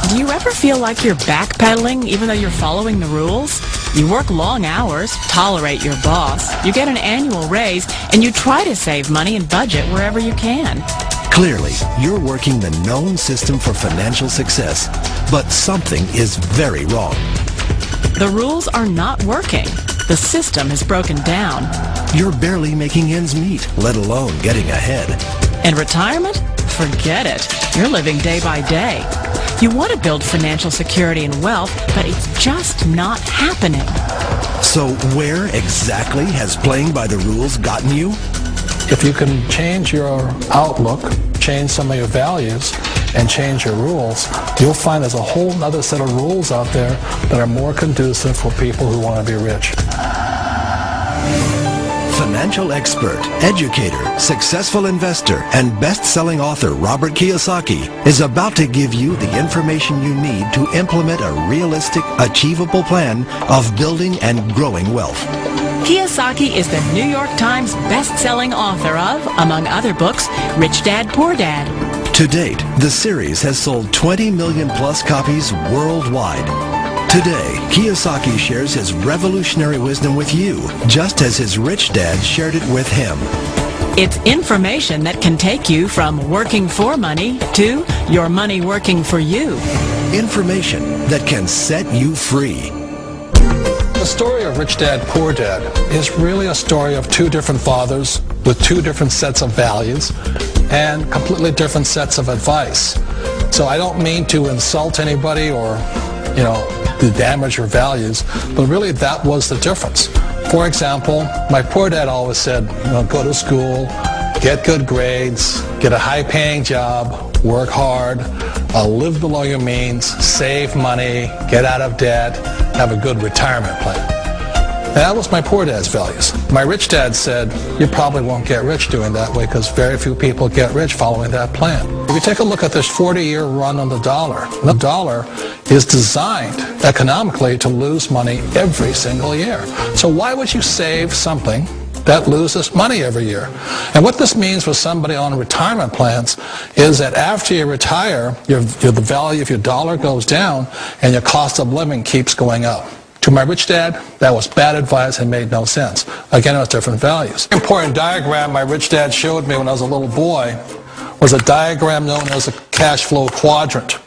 Do you ever feel like you're backpedaling even though you're following the rules? You work long hours, tolerate your boss, you get an annual raise, and you try to save money and budget wherever you can. Clearly, you're working the known system for financial success, but something is very wrong. The rules are not working. The system is broken down. You're barely making ends meet, let alone getting ahead. And retirement? Forget it. You're living day by day. You want to build financial security and wealth, but it's just not happening. So where exactly has playing by the rules gotten you? If you can change your outlook, change some of your values, and change your rules, you'll find there's a whole other set of rules out there that are more conducive for people who want to be rich. Financial expert, educator, successful investor, and best-selling author Robert Kiyosaki is about to give you the information you need to implement a realistic, achievable plan of building and growing wealth. Kiyosaki is the New York Times best-selling author of, among other books, Rich Dad, Poor Dad. To date, the series has sold 20 million plus copies worldwide. Today, Kiyosaki shares his revolutionary wisdom with you, just as his rich dad shared it with him. It's information that can take you from working for money to your money working for you. Information that can set you free. The story of Rich Dad, Poor Dad is really a story of two different fathers with two different sets of values and completely different sets of advice. So I don't mean to insult anybody or, to damage your values, but really that was the difference. For example, my poor dad always said, go to school, get good grades, get a high-paying job, work hard, live below your means, save money, get out of debt, have a good retirement plan. That was my poor dad's values. My rich dad said, you probably won't get rich doing that way because very few people get rich following that plan. If you take a look at this 40-year run on the dollar is designed economically to lose money every single year. So why would you save something that loses money every year? And what this means for somebody on retirement plans is that after you retire, the value of your dollar goes down and your cost of living keeps going up. To my rich dad, that was bad advice and made no sense. Again, it was different values. An important diagram my rich dad showed me when I was a little boy was a diagram known as a cash flow quadrant.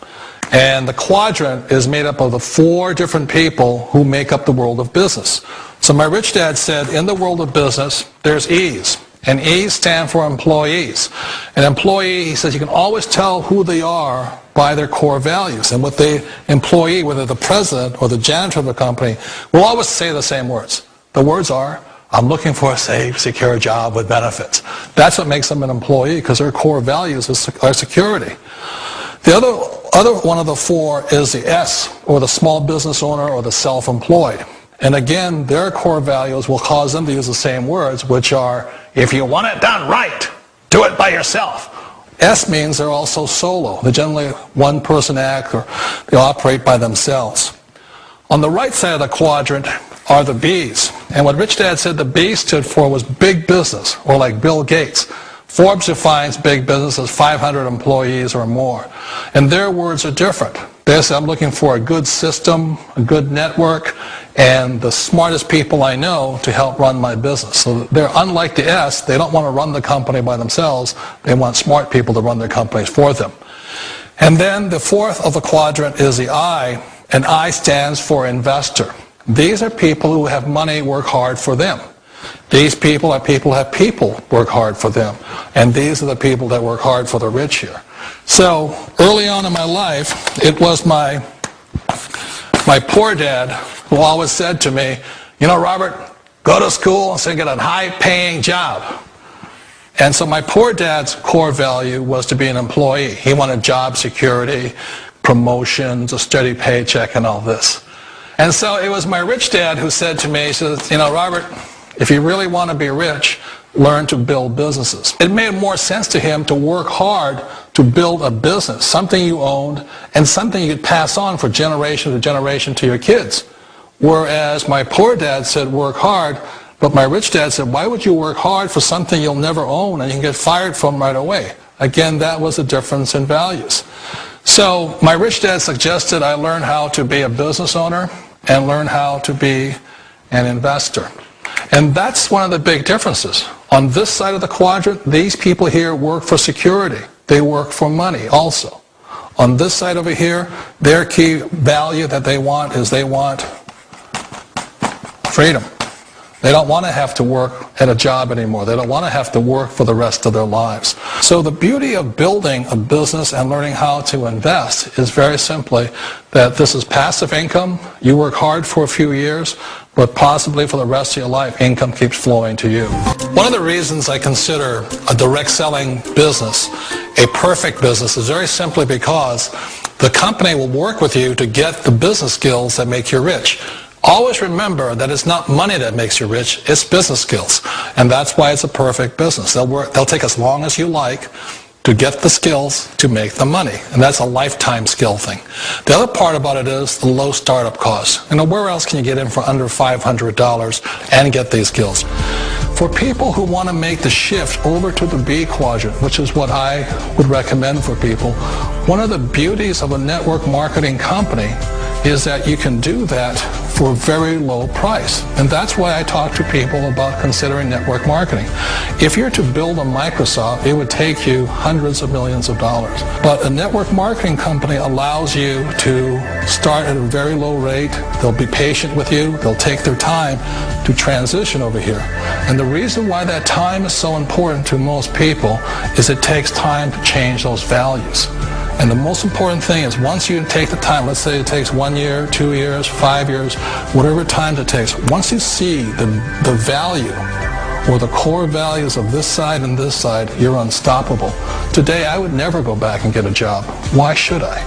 And the quadrant is made up of the four different people who make up the world of business. So my rich dad said, in the world of business, there's E's. And E's stand for employees. An employee, he says, you can always tell who they are by their core values. And with the employee, whether the president or the janitor of the company, will always say the same words. The words are, I'm looking for a safe, secure job with benefits. That's what makes them an employee, because their core values are security. The other one of the four is the S, or the small business owner or the self-employed. And again, their core values will cause them to use the same words, which are, if you want it done right, do it by yourself. S means they're also solo. They're generally one-person act, or they operate by themselves. On the right side of the quadrant are the B's. And what Rich Dad said the B stood for was big business, or like Bill Gates. Forbes defines big business as 500 employees or more. And their words are different. They say, I'm looking for a good system, a good network, and the smartest people I know to help run my business. So they're unlike the S. They don't want to run the company by themselves. They want smart people to run their companies for them. And then the fourth of the quadrant is the I, and I stands for investor. These are people who have money work hard for them. These people are people who have people work hard for them. And these are the people that work hard for the rich here. So early on in my life, it was my poor dad who always said to me, Robert, go to school and get a high-paying job. And so my poor dad's core value was to be an employee. He wanted job security, promotions, a steady paycheck, and all this. And so it was my rich dad who said to me, he says, Robert, if you really want to be rich, learn to build businesses. It made more sense to him to work hard to build a business, something you owned, and something you could pass on for generation to generation to your kids. Whereas my poor dad said work hard, but my rich dad said, why would you work hard for something you'll never own and you can get fired from right away? Again, that was a difference in values. So my rich dad suggested I learn how to be a business owner and learn how to be an investor. And that's one of the big differences. On this side of the quadrant, these people here work for security. They work for money also. On this side over here, their key value that they want is they want freedom. They don't want to have to work at a job anymore. They don't want to have to work for the rest of their lives. So the beauty of building a business and learning how to invest is very simply that this is passive income. You work hard for a few years, but possibly for the rest of your life, income keeps flowing to you. One of the reasons I consider a direct selling business a perfect business is very simply because the company will work with you to get the business skills that make you rich. Always remember that it's not money that makes you rich, it's business skills. And that's why it's a perfect business. They'll take as long as you like to get the skills to make the money. And that's a lifetime skill thing. The other part about it is the low startup cost. Where else can you get in for under $500 and get these skills? For people who want to make the shift over to the B quadrant, which is what I would recommend for people, one of the beauties of a network marketing company is that you can do that for a very low price. And that's why I talk to people about considering network marketing. If you're to build a Microsoft, it would take you hundreds of millions of dollars. But a network marketing company allows you to start at a very low rate. They'll be patient with you. They'll take their time to transition over here. And the reason why that time is so important to most people is it takes time to change those values. And the most important thing is once you take the time, let's say it takes 1 year, 2 years, 5 years, whatever time it takes, once you see the value or the core values of this side and this side, you're unstoppable. Today, I would never go back and get a job. Why should I?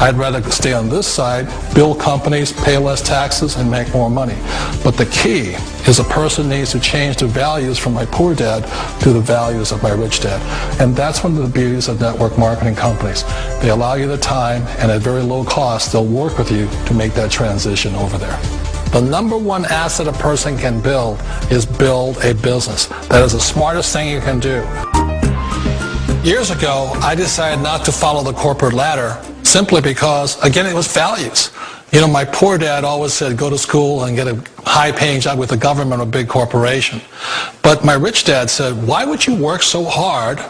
I'd rather stay on this side, build companies, pay less taxes, and make more money. But the key is a person needs to change the values from my poor dad to the values of my rich dad. And that's one of the beauties of network marketing companies. They allow you the time, and at very low cost, they'll work with you to make that transition over there. The number one asset a person can build is build a business. That is the smartest thing you can do. Years ago, I decided not to follow the corporate ladder simply because, again, it was values. My poor dad always said, go to school and get a high-paying job with the government or a big corporation. But my rich dad said, why would you work so hard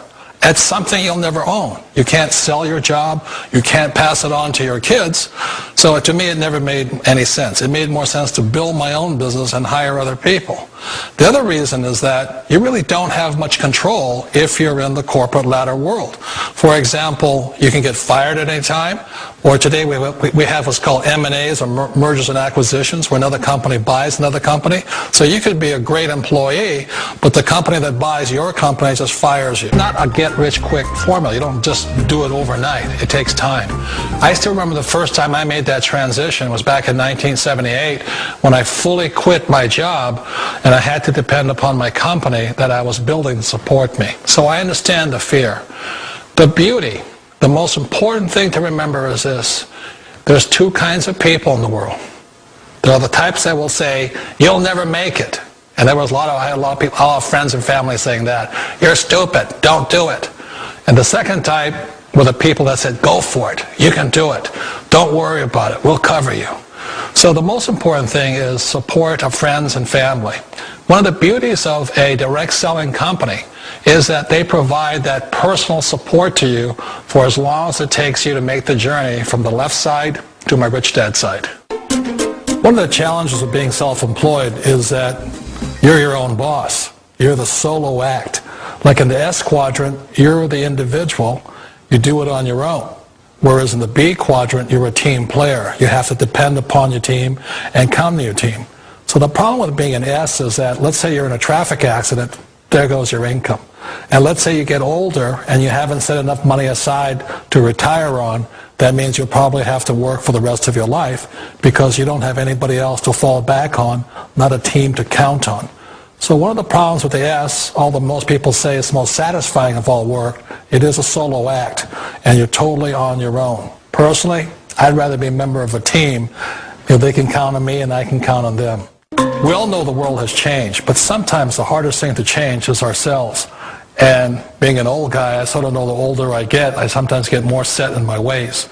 at something you'll never own? You can't sell your job. You can't pass it on to your kids. So to me, it never made any sense. It made more sense to build my own business and hire other people. The other reason is that you really don't have much control if you're in the corporate ladder world. For example, you can get fired at any time, or today we have what's called M&As, or mergers and acquisitions, where another company buys another company. So you could be a great employee, but the company that buys your company just fires you. Not a get-rich-quick formula. You don't just do it overnight. It takes time. I still remember the first time I made that transition was back in 1978 when I fully quit my job and I had to depend upon my company that I was building to support me. So I understand the fear. The beauty, the most important thing to remember is this. There's two kinds of people in the world. There are the types that will say, you'll never make it. And there was I had a lot of people, all friends and family saying that. You're stupid, don't do it. And the second type were the people that said, go for it, you can do it. Don't worry about it, we'll cover you. So the most important thing is support of friends and family. One of the beauties of a direct selling company is that they provide that personal support to you for as long as it takes you to make the journey from the left side to my rich dad side. One of the challenges of being self-employed is that you're your own boss. You're the solo act. Like in the S quadrant, you're the individual. You do it on your own. Whereas in the B quadrant, you're a team player. You have to depend upon your team and come to your team. So the problem with being an S is that, let's say you're in a traffic accident, there goes your income. And let's say you get older and you haven't set enough money aside to retire on, that means you'll probably have to work for the rest of your life because you don't have anybody else to fall back on, not a team to count on. So one of the problems with the S, although most people say it's the most satisfying of all work, it is a solo act, and you're totally on your own. Personally, I'd rather be a member of a team if they can count on me and I can count on them. We all know the world has changed, but sometimes the hardest thing to change is ourselves. And being an old guy, I sort of know the older I get, I sometimes get more set in my ways.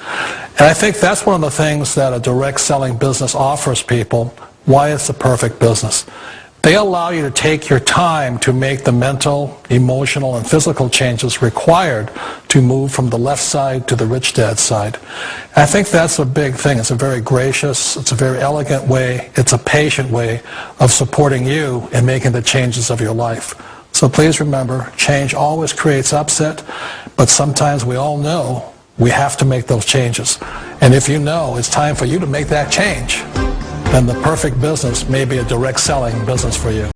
And I think that's one of the things that a direct selling business offers people, why it's the perfect business. They allow you to take your time to make the mental, emotional, and physical changes required to move from the left side to the rich dad side. And I think that's a big thing. It's a very gracious, it's a very elegant way, it's a patient way of supporting you in making the changes of your life. So please remember, change always creates upset, but sometimes we all know we have to make those changes. And if you know it's time for you to make that change, then the perfect business may be a direct selling business for you.